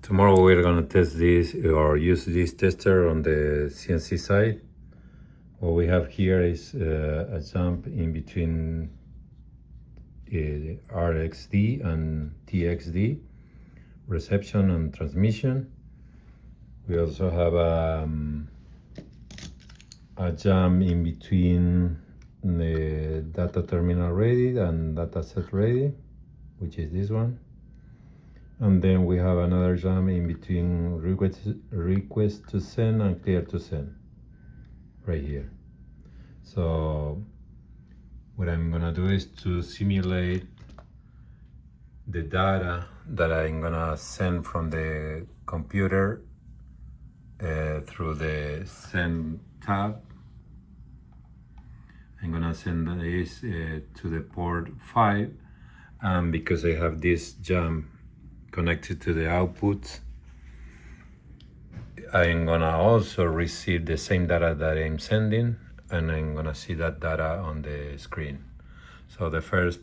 Tomorrow we're gonna test this or use this tester on the CNC side. What we have here is a jump in between RXD and TXD, reception and transmission. We also have a jump in between the data terminal ready and data set ready, which is this one. And then we have another jump in between request to send and clear to send, right here. So what I'm gonna do is to simulate the data that I'm gonna send from the computer through the send tab. I'm gonna send this to the port 5, and because I have this jump connected to the output, I'm gonna also receive the same data that I'm sending, and I'm gonna see that data on the screen. So the first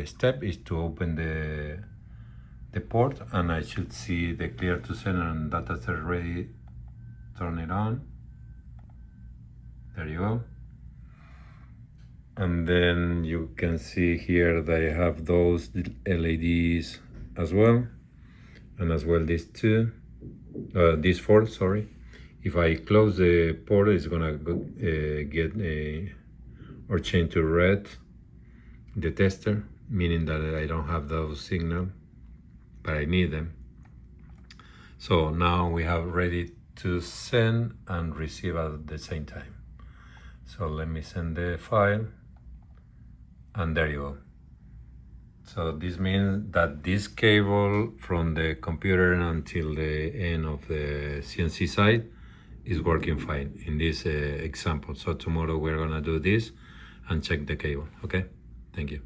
step is to open the port, and I should see the clear to send and data set ready. Turn it on. There you go. And then you can see here that I have those LEDs as well, and as well these two, these four, sorry. If I close the port, it's gonna get or change to red, the tester, meaning that I don't have those signals, but I need them. So now we have ready to send and receive at the same time. So let me send the file, and there you go. So this means that this cable from the computer until the end of the CNC side is working fine in this example. So tomorrow we're gonna do this and check the cable, okay? Thank you.